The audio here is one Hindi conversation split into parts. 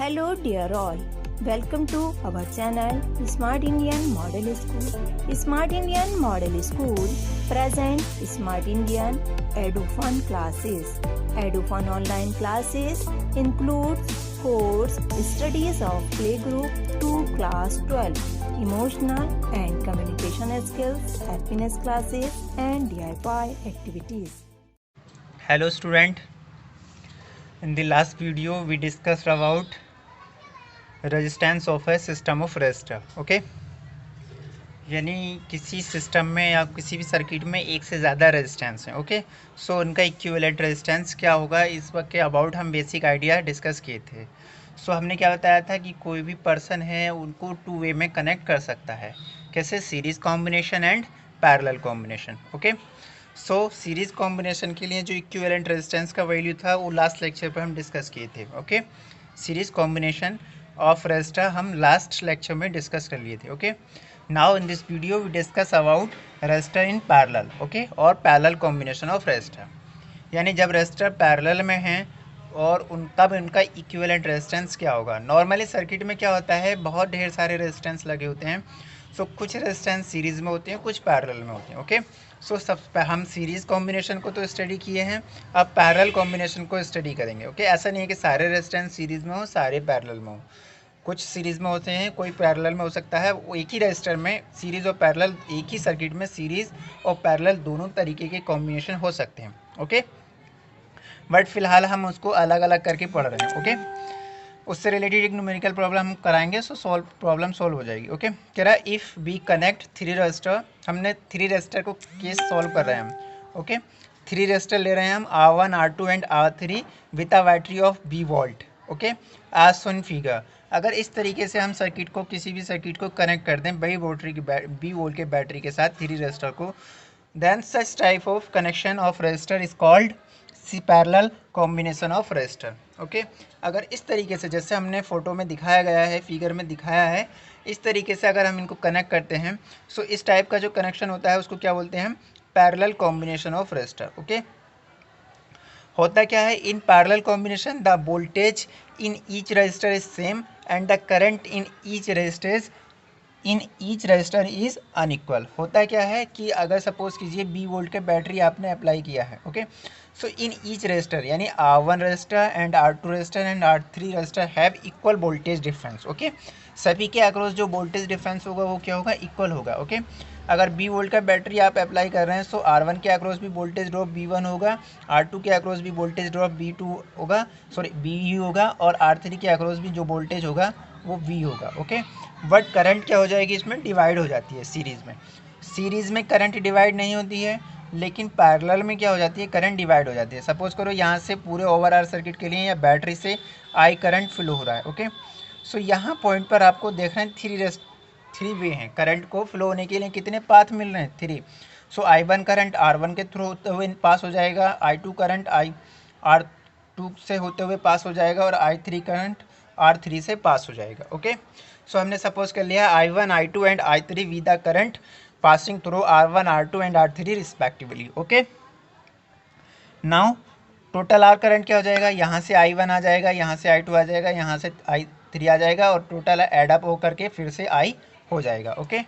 Hello dear all, welcome to our channel Smart Indian Model School. Smart Indian Model School present Smart Indian EduFun classes. EduFun online classes includes course studies of playgroup to class 12, emotional and communication skills, happiness classes and DIY activities. Hello student, in the last video we discussed about resistance of a system of resistor. Okay, यानी किसी सिस्टम में या किसी भी सर्किट में एक से ज़्यादा रेजिस्टेंस है. ओके, सो उनका इक्विवेलेंट रेजिस्टेंस क्या होगा, इस वक्त के अबाउट हम बेसिक आइडिया डिस्कस किए थे. सो हमने क्या बताया था कि कोई भी पर्सन है उनको टू वे में कनेक्ट कर सकता है. कैसे? Series combination and parallel combination. Okay, so series combination के लिए जो इक्विवेलेंट रेजिस्टेंस का वैल्यू था वो लास्ट लेक्चर पर हम डिस्कस किए थे. Okay, series combination of resistor हम लास्ट लेक्चर में डिस्कस कर लिए थे. Okay, now in this video we discuss about resistor in parallel. Okay, और पैरेलल कॉम्बिनेशन ऑफ रेजिस्टर, यानी जब रेजिस्टर पैरेलल में हैं और तब उनका इक्विवेलेंट रेजिस्टेंस क्या होगा. नॉर्मली सर्किट में क्या होता है, बहुत ढेर सारे रेजिस्टेंस लगे होते हैं. सो कुछ रेजिस्टेंस सीरीज़ में होते हैं, कुछ पैरेलल में होते हैं. ओके, सो हम सीरीज़ कॉम्बिनेशन को तो स्टडी किए हैं, अब पैरेलल कॉम्बिनेशन को स्टडी करेंगे. ओके, ऐसा नहीं है कि सारे रेजिस्टेंस सीरीज़ में हो, सारे पैरेलल में हो. कुछ सीरीज़ में होते हैं, कोई पैरेलल में हो सकता है. वो एक ही रजिस्टर में सीरीज़ और पैरेलल, एक ही सर्किट में सीरीज़ और पैरेलल दोनों तरीके के कॉम्बिनेशन हो सकते हैं. ओके, बट फिलहाल हम उसको अलग अलग करके पढ़ रहे हैं. ओके, उससे रिलेटेड एक न्यूमेरिकल प्रॉब्लम हम कराएंगे, सो प्रॉब्लम सॉल्व हो जाएगी. ओके, कह रहा है इफ़ वी कनेक्ट 3 रजिस्टर, हमने 3 रजिस्टर को केस सॉल्व कर रहे हैं हम. ओके, 3 रजिस्टर ले रहे हैं हम R1 R2 and R3 with a battery of B volt. Okay, as shown figure. अगर इस तरीके से हम सर्किट को, किसी भी सर्किट को कनेक्ट कर दें B वोल्ट के बैटरी के साथ 3 रजिस्टर को, then such type of connection of register is called parallel combination of register. Okay, अगर इस तरीके से जैसे हमने फ़ोटो में दिखाया गया है, फिगर में दिखाया है, इस तरीके से अगर हम इनको कनेक्ट करते हैं, सो इस टाइप का जो कनेक्शन होता है उसको क्या बोलते हैं, parallel combination of register. Okay, होता क्या है, in parallel combination the voltage in each register is same and the current in each register is unequal. होता क्या है कि अगर सपोज कीजिए B वोल्ट के बैटरी आपने अप्लाई किया है. Okay, so in each resistor यानी R1 register and R2 register and R3 register have equal voltage difference. Okay, सभी के अक्रॉस जो वोल्टेज डिफरेंस होगा वो क्या होगा, इक्वल होगा. ओके, अगर B वोल्ट का बैटरी आप अप्लाई कर रहे हैं, सो R1 के अक्रॉस भी वोल्टेज ड्रॉप B1 होगा, R2 के अक्रॉस भी वोल्टेज ड्रॉप B2 होगा, B होगा, और R3 के अक्रॉस भी जो वोल्टेज होगा वो V होगा. ओके, बट करंट क्या हो जाएगी, इसमें डिवाइड हो जाती है. सीरीज़ में करंट डिवाइड नहीं होती है, लेकिन पैरेलल में क्या हो जाती है, करंट डिवाइड हो जाती है. सपोज करो यहाँ से पूरे ओवरऑल सर्किट के लिए या बैटरी से I करंट फ्लो हो रहा है. ओके, सो यहाँ पॉइंट पर आपको देख रहे हैं 3 वे हैं करंट को फ्लो होने के लिए. कितने पाथ मिल रहे हैं, 3. सो I1 करंट R1 के थ्रू होते हुए पास हो जाएगा, I2 करंट R2 से होते हुए पास हो जाएगा, और I3 करंट R3 से पास हो जाएगा. ओके, सो हमने सपोज कर लिया I1 I2 and I3 with the current passing through R1 R2 and R3 respectively. Okay, now total R current क्या हो जाएगा, यहाँ से I1 आ जाएगा, यहाँ से I2 आ जाएगा, यहाँ से I3 आ जाएगा, और टोटल एडअप होकर के फिर से I हो जाएगा. ओके,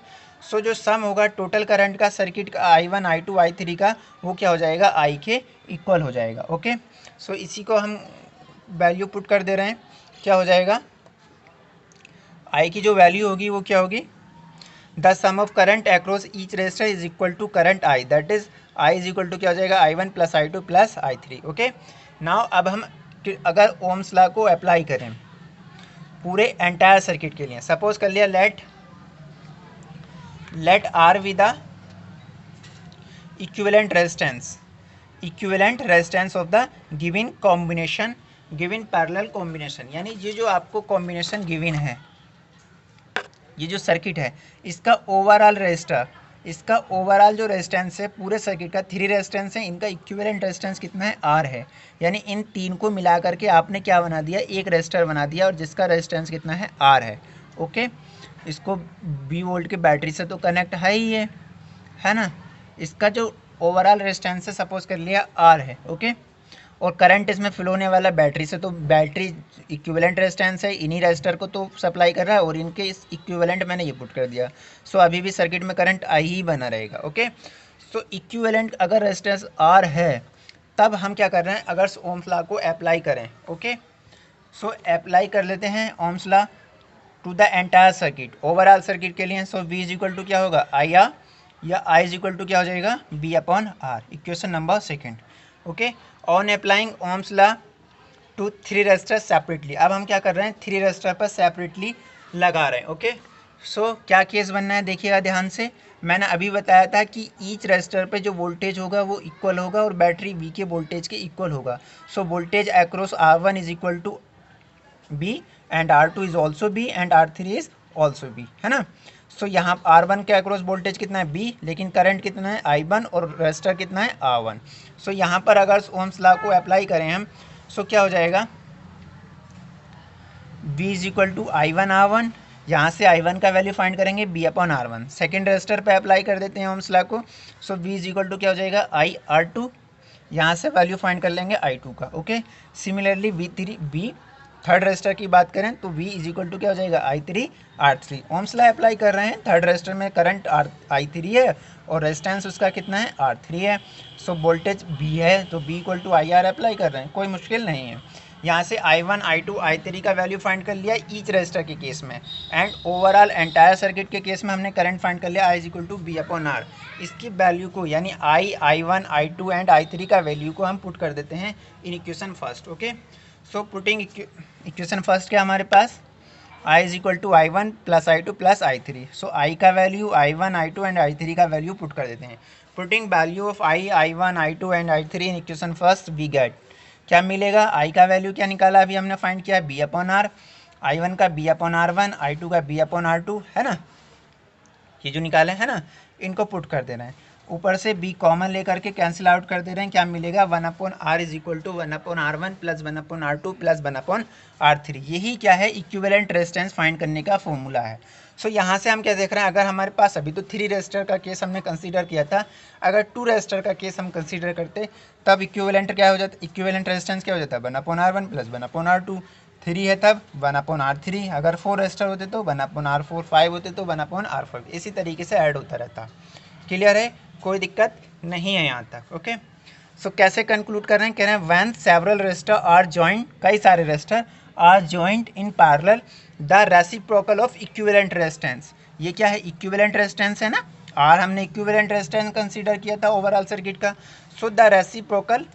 सो जो सम होगा टोटल करंट का सर्किट का I1 I2 I3 का, वो क्या हो जाएगा, I के इक्वल हो जाएगा. ओके, सो इसी को हम वैल्यू पुट कर दे रहे हैं. क्या हो जाएगा, I की जो वैल्यू होगी वो क्या होगी, the sum of current across each register is equal to current I, that is I is equal to क्या हो जाएगा, I1 plus I2 plus I3. Okay, now अब हम अगर ओम्स लॉ को अप्लाई करें पूरे एंटायर सर्किट के लिए, सपोज कर लिया let R with the equivalent resistance of the given combination, given parallel combination. यानी ये जो आपको कॉम्बिनेशन गिवन है, ये जो सर्किट है, इसका ओवरऑल रजिस्टर, इसका ओवरऑल जो रेजिस्टेंस है पूरे सर्किट का, 3 रेजिस्टेंस है, इनका इक्विवेलेंट रेजिस्टेंस कितना है, R है. यानी इन 3 को मिला करके आपने क्या बना दिया, एक रजिस्टर बना दिया, और जिसका रेजिस्टेंस कितना है, R है. ओके, इसको B वोल्ट के बैटरी से तो कनेक्ट है ही है ना. इसका जो ओवरऑल रेजिस्टेंस है सपोज कर लिया R है. ओके, और करंट इसमें फ्लो होने वाला बैटरी से, तो बैटरी इक्विवेलेंट रेजिस्टेंस है, इन्हीं रेजिस्टर को तो सप्लाई कर रहा है और इनके इस इक्विवेलेंट मैंने ये पुट कर दिया। सो अभी भी सर्किट में करंट आई ही बना रहेगा। ओके, सो इक्विवेलेंट अगर रेजिस्टेंस आर है तब हम क्या कर रहे हैं, अगर ओम्स लॉ को अप्लाई करें। ओके, सो अप्लाई कर लेते हैं Ohm's law to the entire circuit, overall circuit के लिए। So V is equal to क्या होगा, आई आर, या I इज इक्वल टू क्या हो जाएगा, B upon R। Equation number second. Okay, on applying Ohm's law to 3 resistor separately. अब हम क्या कर रहे हैं, 3 रेजिस्टर पर सेपरेटली लगा रहे हैं। ओके, सो क्या केस बनना है देखिएगा ध्यान से। मैंने अभी बताया था कि ईच रेजिस्टर पे जो वोल्टेज होगा वो इक्वल होगा और बैटरी V के वोल्टेज के इक्वल होगा। So voltage across R1 is equal to B and R2 is also B and R3 is also B, है ना। सो यहाँ R1 के अक्रॉस वोल्टेज कितना है B, लेकिन करंट कितना है I1 और रेजिस्टर कितना है R1। सो यहाँ पर अगर ओम्स लॉ को अप्लाई करें हम, सो क्या हो जाएगा, V is equal to I1 R1, यहाँ से I1 का वैल्यू फाइंड करेंगे B upon R1। Second register पे अप्लाई कर देते हैं ओम्स लॉ को। So V is equal to क्या हो जाएगा, I R2, यहाँ से वैल्यू फाइंड कर लेंगे I2 का। Okay, similarly B third register की बात करें तो V इज इक्वल टू क्या हो जाएगा, I3 R3। Ohm's law apply कर रहे हैं, थर्ड रेजिस्टर में करंट I3 है और रेजिस्टेंस उसका कितना है, R3 है। सो वोल्टेज B है तो B equal to IR apply कर रहे हैं, कोई मुश्किल नहीं है। यहाँ से I1 I2 I3 का वैल्यू फाइंड कर लिया ईच रेजिस्टर के केस में, एंड ओवरऑल एंटायर सर्किट के केस में हमने करंट फाइंड कर लिया I is equal to B upon R। इसकी वैल्यू को यानी I1 I2 एंड I3 का वैल्यू को हम पुट कर देते हैं in equation first. Okay, so putting equation first क्या हमारे पास, I is equal to I1 plus I2 plus I3। So I का value I1 I2 and I3 का वैल्यू पुट कर देते हैं। Putting value of I1 I2 and I3 in equation first we get, क्या मिलेगा, I का वैल्यू क्या निकाला अभी हमने फाइंड किया, B अपॉन R, I1 का B अपॉन R1, I2 का B अपॉन R2, है ना, ये जो निकाले है ना, इनको पुट कर दे रहे हैं। ऊपर से B कॉमन लेकर के कैंसिल आउट कर दे रहे हैं, क्या मिलेगा, 1 upon R is equal to 1 upon R1 plus 1 upon R2 plus 1 upon R3। यही क्या है, इक्विवेलेंट रेजिस्टेंस फाइंड करने का फॉर्मूला है। सो यहाँ से हम क्या देख रहे हैं, अगर हमारे पास अभी तो 3 रेजिस्टर का केस हमने कंसीडर किया था, अगर 2 रेजिस्टर का केस हम कंसीडर करते तब इक्विवेलेंट क्या हो जाता, इक्विवेलेंट रेजिस्टेंस क्या हो जाता है, 1 upon R1 plus 1 upon R2। 3 है तब 1 अपॉन R3, अगर 4 रेजिस्टर होते तो 1 अपॉन R4, 5 होते तो 1 अपॉन R5, इसी तरीके से ऐड होता रहता। क्लियर है, कोई दिक्कत नहीं है यहाँ तक। ओके, सो कैसे कंक्लूड कर रहे हैं, कह रहे हैं when several resistor are joint, कई सारे resistor are joint in parallel the reciprocal of equivalent resistance. ये क्या है, इक्विवेलेंट रेजिस्टेंस है ना, आर हमने इक्विवेलेंट रेजिस्टेंस कंसीडर किया था ओवरऑल सर्किट का। So the reciprocal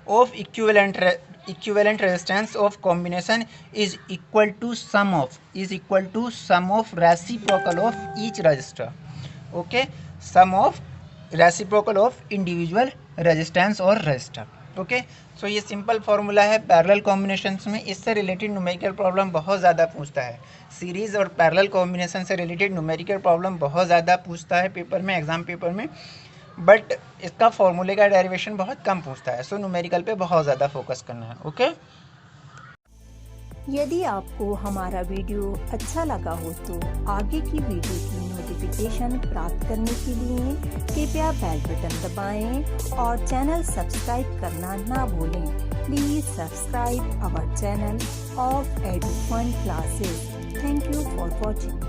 of equivalent resistance of combination is equal to sum of reciprocal of each register. Okay, sum of reciprocal of individual resistance और रेजिस्टर। ओके, सो ये सिंपल फार्मूला है पैरेलल कॉम्बिनेशंस में। इससे रिलेटेड न्यूमेरिकल प्रॉब्लम बहुत ज़्यादा पूछता है, सीरीज़ और पैरेलल कॉम्बिनेशन से रिलेटेड न्यूमेरिकल प्रॉब्लम बहुत ज़्यादा पूछता है पेपर में, एग्जाम पेपर में, बट इसका फॉर्मूले का डेरिवेशन बहुत कम पूछता है। सो न्यूमेरिकल पे बहुत ज़्यादा फोकस करना है। ओके, यदि आपको हमारा वीडियो अच्छा लगा हो तो आगे की वीडियो की नोटिफिकेशन प्राप्त करने के लिए कृपया बेल बटन दबाएं और चैनल सब्सक्राइब करना ना भूलें। Please subscribe our channel of Edufun classes. Thank you for watching.